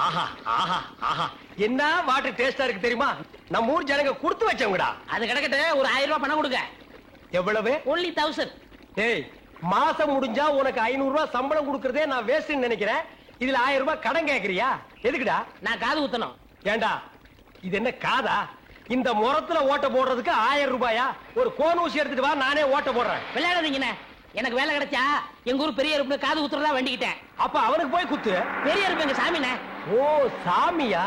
ஆஹா ஆஹா ஆஹா என்ன வாட்டர் டேஸ்டா இருக்கு தெரியுமா? நம்ம ஊர் ஜனங்க கொடுத்து வச்சவங்கடா. அது கிடக்கட்டு ஒரு 1000 ரூபாய் பணம் கொடுங்க. எவ்வளவு? only 1000. டேய் மாசம் முடிஞ்சா உனக்கு 500 ரூபாய் சம்பளம் கொடுக்கறதே நான் வேஸ்ட்னு நினைக்கிறேன். இதுல 1000 ரூபாய் கடன் கேக்குறியா? எதுக்குடா? நான் காது குத்தணும். ஏண்டா இது என்ன காதா? இந்த முறத்துல ஓட்ட போடுறதுக்கு 1000 ரூபாயா? ஒரு கோன் ஊசி எடுத்துட்டு வா, நானே ஓட்ட போடுறேன். விளையாடாதீங்கண்ணே. எனக்கு வேலை கிடைச்சா எங்க ஊர் பெரிய இருப்பு காது குத்துறதா வேண்டிக்கிட்டேன். அப்ப அவனுக்கு போய் குத்து. பெரிய இருப்பு எங்க சாமிண்ணே. ஓ சாமியா?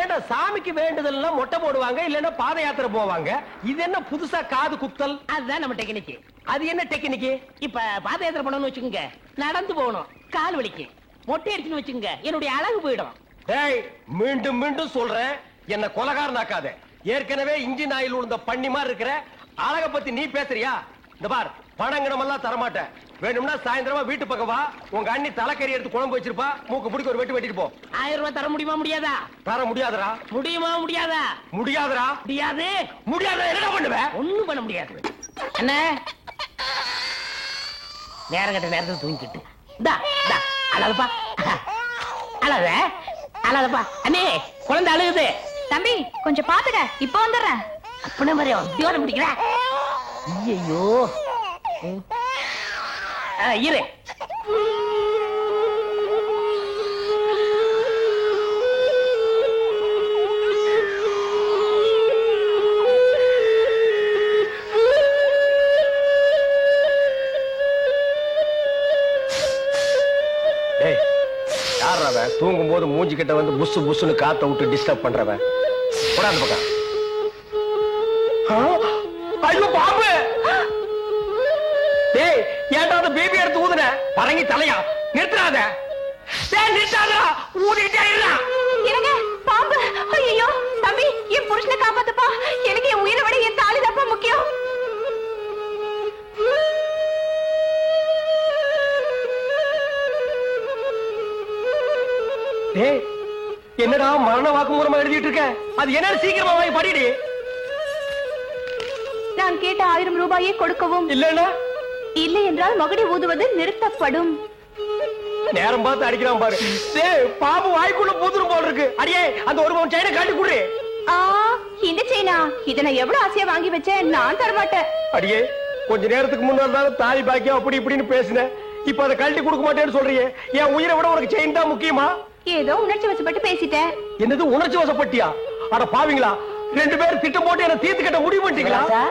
ஏண்டா சாமிக்கு வேண்டுதல்லாம் மொட்டை போடுவாங்க, இல்லன்னா பாத யாத்திரை போவாங்க. இது என்ன புதுசா காது குத்தல்? அதுதான் நம்ம டெக்னிக். அது என்ன டெக்னிக்? இப்ப பாத யாத்திரை பண்ணணும்னு வச்சுக்கோங்க, நடந்து போகணும், கால் வலிக்கு. மொட்டை அடிச்சுன்னு வச்சுக்கோங்க, என்னுடைய அழகு போயிடும். டேய் மீண்டும் மீண்டும் சொல்றேன், என்ன கொலகாரனாக்காத. ஏற்கனவே இன்ஜின் ஆயில் உள்ள பண்ணி மாதிரி இருக்கிற அழக பத்தி நீ பேசுறியா? இந்த பார், பணங்கணம் எல்லாம் தரமாட்டேன். வேணும்னா சாயந்தரமா வீட்டு பக்கம் வா, உங்க அண்ணி தலைக்கறி எடுத்து குழம்பு வச்சிருப்பா, மூக்கு பிடிக்க ஒரு வெட்டு வெட்டிட்டு போ. 1000 ரூபாய் தர முடியுமா முடியாதா? தர முடியாதுடா. முடியுமா முடியாதா? முடியாதுடா. முடியாது. முடியாத என்ன பண்ணுவேன்? ஒண்ணும் பண்ண முடியாது. அண்ணே நேரம் கட்ட நேரத்தில் தூங்கிட்டு அழகப்பா அழக அழகப்பா. அண்ணே குழந்தை அழுகுது. தம்பி கொஞ்சம் பாத்துக்க, இப்ப வந்துடுறேன். அப்படி மாதிரி தீவன பிடிக்கிற. ஐயோ இரு. தூங்கும் போது மூஞ்சி கிட்ட வந்து புசு புசுன்னு காத்த விட்டு டிஸ்டர்ப் பண்றவன். போடாத பக்கம். ஐயோ பாம்பு! டேய் ஏன்டா அந்த பேபி எடுத்து ஊதுன? பரங்கி தலையா? நிறுத்தாத. டேய் நிறுத்தாதடா, ஊதிட்டே இருடா. என்னங்க பாம்பு? ஐயோ தம்பி, என் புருஷனை காப்பாத்துப்பா. எனக்கு என் உயிரை விட என் தாலி தான்ப்பா முக்கியம். டேய் என்னடா மரண வாக்குமூலமா எழுதிட்டு இருக்க? அது என்ன சீக்கிரமா போய் படிடி. நான் கேட்ட 1000 ரூபாயை கொடுக்கவும், இல்லன்னா இல்லை என்றால் மகுடி ஊதுவது நிறுத்தப்படும். நேரம் பார்த்து அடிக்கிறான் பாரு. டேய் பாம்பு வாய்க்குள்ள பூதுரும் போல இருக்கு. அடியே அந்த ஒரு பவுன் செயினை காட்டி குடு. இந்த செயினா? இத நான் எவ்வளவு ஆசையா வாங்கி வச்சேன், நான் தர மாட்டேன். அடியே கொஞ்ச நேரத்துக்கு முன்னாடி தாலி பாக்கியம் அப்படி இப்படின்னு பேசினேன். இப்ப அதை கழட்டி கொடுக்க மாட்டேன்னு சொல்றியே. என் உயிரை விட உனக்கு செயின் தான் முக்கியமா? ஏதோ உணர்ச்சி வசப்பட்டு பேசிட்டேன். என்னது உணர்ச்சி வசப்பட்டியா? அட பாவீங்களா, ரெண்டு பேரும் திட்டம் போட்டு என்ன தீர்த்து கட்ட முடிவு பண்ணிட்டீங்களா?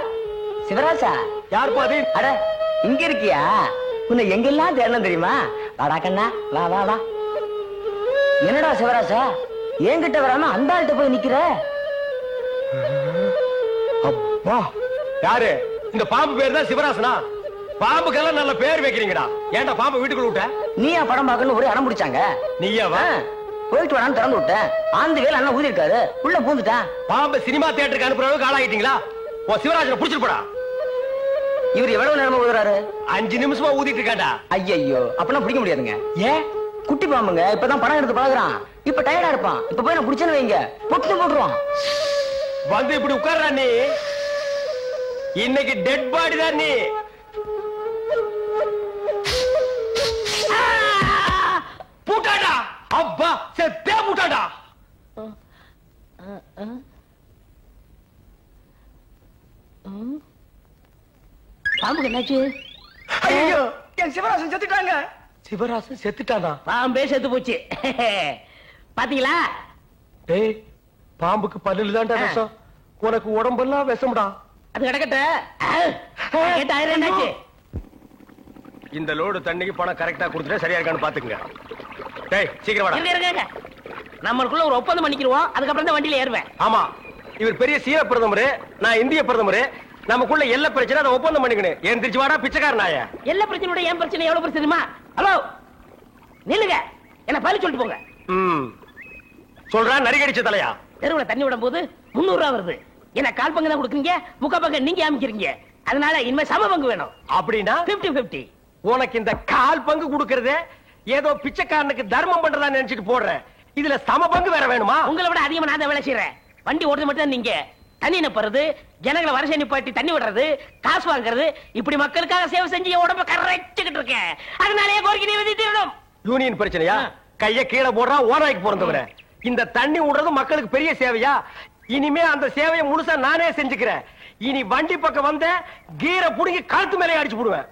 சிவராசா யார் பாதி? அட இங்க இருக்கியா? உன்னை எங்கெல்லாம் தேடணும் தெரியுமா? வாடா கண்ணா, வா வா வா. என்னடா சிவராசா என்கிட்ட வராம அந்த ஆள்கிட்ட போய் நிக்கிற? அப்பா யாரு? இந்த பாம்பு பேர் தான் சிவராசனா? பாம்புக்கெல்லாம் நல்ல பேர் வைக்கிறீங்கடா. ஏன்டா பாம்பு வீட்டுக்குள்ள விட்ட? நீயா படம் பார்க்கணும் ஒரு இடம் பிடிச்சாங்க. நீயாவா? போயிட்டு வரான்னு திறந்து விட்டேன். ஆந்து வேலை அண்ணா ஊதி இருக்காரு, உள்ள பூந்துட்டான். பாம்பு சினிமா தியேட்டருக்கு அனுப்புற அளவுக்கு ஆளாயிட்டீங்களா? ஓ சிவராஜனை புடிச்சிட்டு போடா. இவர் எவ்வளவு நேரமா ஊதுறாரு? 5 நிமிஷமா ஊதிட்டு இருக்காண்டா. ஐயோ அப்பனா பிடிக்க முடியாதுங்க. ஏன்? குட்டி பாம்புங்க, இப்பதான் படம் எடுத்து பழகுறான். இப்ப டயர்டா இருப்பான். இப்ப போய் நான் பிடிச்சேன்னு வைங்க, பொட்டு போட்டுருவான். வந்து இப்படி உட்கார்றா நீ. இன்னைக்கு டெட் பாடி தான் நீ. பூட்டாடா. அப்பா செத்தே பூட்டாடா. பாம்புக்கு என்னாச்சு? ஐயோ என் சிவராசன் செத்துட்டாங்க. சிவராசன் செத்துட்டானா? பாம்பே செத்து போச்சு. பாத்தீங்களா? டேய் பாம்புக்கு பல்லுல தான்டா விஷம், உனக்கு உடம்பெல்லாம் விஷம்டா. அது கிடக்கட்ட. என்னாச்சு? இந்த லோடு தண்ணிக்கு பணம் கரெக்டா கொடுத்துட்டா சரியா இருக்கான்னு பாத்துக்கங்க. டேய் சீக்கிரம் வாடா. இருங்க நம்மளுக்குள்ள ஒரு ஒப்பந்தம் பண்ணிக்கிறோம், அதுக்கப்புறம் தான் வண்டியில ஏறுவேன். ஆமா இவர் பெரிய சீன பிரதமர், நான் இந்திய பிரதமர். நமக்குள்ள எல்லா பிரச்சனை அதை ஒப்பந்தம் பண்ணிக்கணும். ஏன் திருச்சி வாடா பிச்சைக்கார நாயா. எல்லா பிரச்சனையோட என் பிரச்சனை எவ்வளவு பிரச்சனை தெரியுமா? ஹலோ நில்லுங்க, என்ன பதில் சொல்லிட்டு போங்க. சொல்றா நரிகடிச்ச தலையா. தெருவுல தண்ணி விடும் போது 300 ரூபாய் வருது. என்ன கால் பங்கு தான் கொடுக்குறீங்க, முக்கா பங்கு நீங்க அமைக்கிறீங்க. அதனால இனிமே சம பங்கு வேணும். அப்படின்னா 50-50. உனக்கு இந்த கால் பங்கு கொடுக்கறதே ஏதோ பிச்சைக்காரனுக்கு தர்மம் பண்றதா நினைச்சிட்டு போடுறேன். இதுல சம பங்கு வேற வேணுமா? உங்களை விட அதிகமா நான் தான் வேலை செய்யறேன். வண்டி ஓடுறது மட்டும் தான் நீங்க. தண்ணி நிப்பறது, ஜனங்களை வரிசை நிப்பாட்டி தண்ணி விடுறது, காசு வாங்குறது, இப்படி மக்களுக்காக சேவை செஞ்சு உடம்ப கரைச்சுக்கிட்டு இருக்கேன். அதனாலேயே கோரிக்கை நிறைவேற்றிடணும். யூனியன் பிரச்சனையா? கைய கீழே போடுறா ஓராய்க்கு பிறந்தவர. இந்த தண்ணி விடுறது மக்களுக்கு பெரிய சேவையா? இனிமே அந்த சேவையை முழுசா நானே செஞ்சுக்கிறேன். இனி வண்டி பக்கம் வந்த கீரை புடுங்கி காத்து மேலே அடிச்சு போடுவேன்.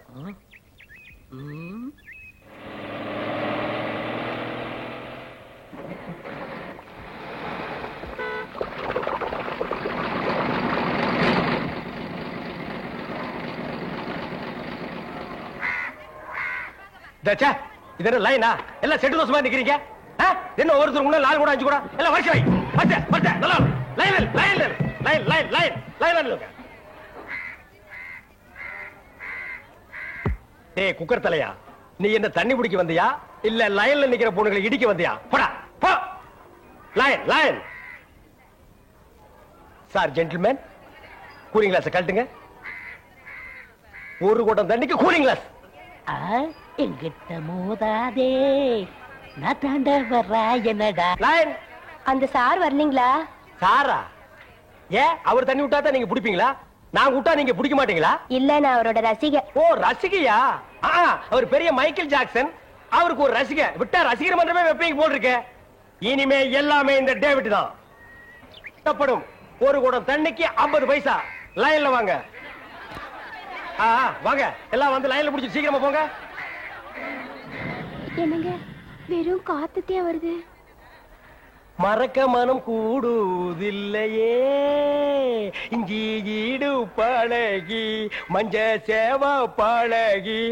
இது என்ன லைனா? எல்லாம் செட்டு தோசமா நிக்கிறீங்க. என்ன ஒருத்தர் கூட 4 கூட 5 கூட எல்லாம் வரிசை வை. வரிசை நல்லா லைன். ஏய் குக்கர் தலையா, நீ என்ன தண்ணி பிடிக்க வந்தியா இல்ல லைன்ல நிக்கிற பொண்ணுகளை இடிக்க வந்தியா? போடா போ. Line. Sir gentleman, cooling glass கழட்டுங்க. ஒரு குடம் தண்ணிக்கு கூலிங் கிளாஸ். எங்கிட்ட மோதாதே, நான் தாண்ட வர்றா என்னடா. லைன். அந்த சார் வரலீங்களா? சாரா? ஏன் அவர் தண்ணி விட்டா தான் நீங்க பிடிப்பீங்களா? நான் விட்டா நீங்க பிடிக்க மாட்டீங்களா? இல்ல, நான் அவரோட ரசிகை. ஓ ரசிகையா? அவர் பெரிய மைக்கேல் ஜாக்சன். அவருக்கு ஒரு ரசிகை விட்டா ரசிகர் மன்றமே வெப்பீங்க போல் இருக்கு. இனிமே எல்லாமே இந்த டேவிட் தான். கட்டப்படும். ஒரு குடம் தண்ணிக்கு 50 பைசா. லைன்ல வாங்க. வாங்க எல்லாம் வந்து லைன்ல பிடிச்சி சீக்கிரமா போங்க. என்னங்க வெறும் காத்துட்டே வருது. மறக்க மனம் கூடுதில்லையே, இஞ்சி ஈடு பழகி மஞ்ச சேவா பழகி.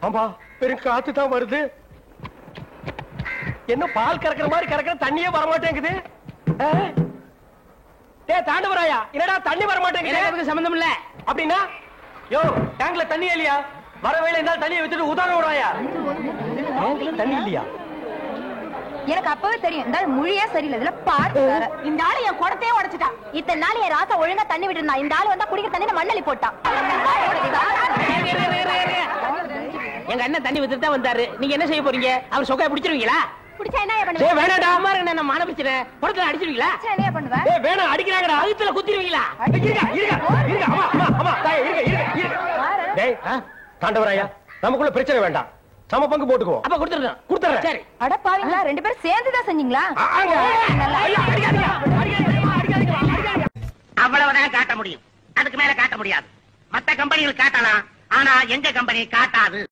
ஆமா பெரும் காத்து தான் வருது. என்ன பால் கறக்கிற மாதிரி கறக்கிற தண்ணியே வரமாட்டேங்குது. தாண்டவராயா, என்னடா தண்ணி வரமாட்டேங்குது? சம்பந்தம் இல்ல. அப்படின்னா யோ டேங்க்ல தண்ணி இல்லையா? வரவேளை இருந்தாலும் தண்ணியை வச்சுட்டு உதாரண விடாயா? தண்ணி இல்லையா? எனக்கு அப்பவே தெரியும் இந்த ஆள் மொழியே சரியில்லை. இதுல பாட்டு வேற. இந்த ஆளு என் குடத்தையே உடைச்சிட்டான். இத்தனை நாள் என் ராசா ஒழுங்கா தண்ணி விட்டுருந்தா. இந்த ஆளு வந்தா குடிக்கிற தண்ணி மண்ணள்ளி போட்டான். எங்க அண்ணன் தண்ணி வித்துட்டு தான் வந்தாரு. நீங்க என்ன செய்ய போறீங்க? அவர் சொக்கைய பிடிச்சிருவீங்களா? பிடிச்சா என்ன பண்ணுவீங்க? வேணாடா, என்ன மான பிரச்சனை? குடத்துல அடிச்சிருவீங்களா? என்ன பண்ணுவ? வேணாம், அடிக்கிறாங்கடா. அழுத்துல குத்திருவீங்களா? தாண்டவராயா, நமக்குள்ள பிரச்சனை வேண்டாம். சம பங்கு போட்டுக்குவோம். அப்ப கொடுத்துறேன். சரி. அட பாவீங்களா, 2 பேரும் சேர்ந்து தான் செஞ்சீங்களா? அவ்வளவுதான் காட்ட முடியும். அதுக்கு மேல காட்ட முடியாது. மத்த கம்பெனிகள் காட்டலாம், ஆனா எங்க கம்பெனி காட்டாது.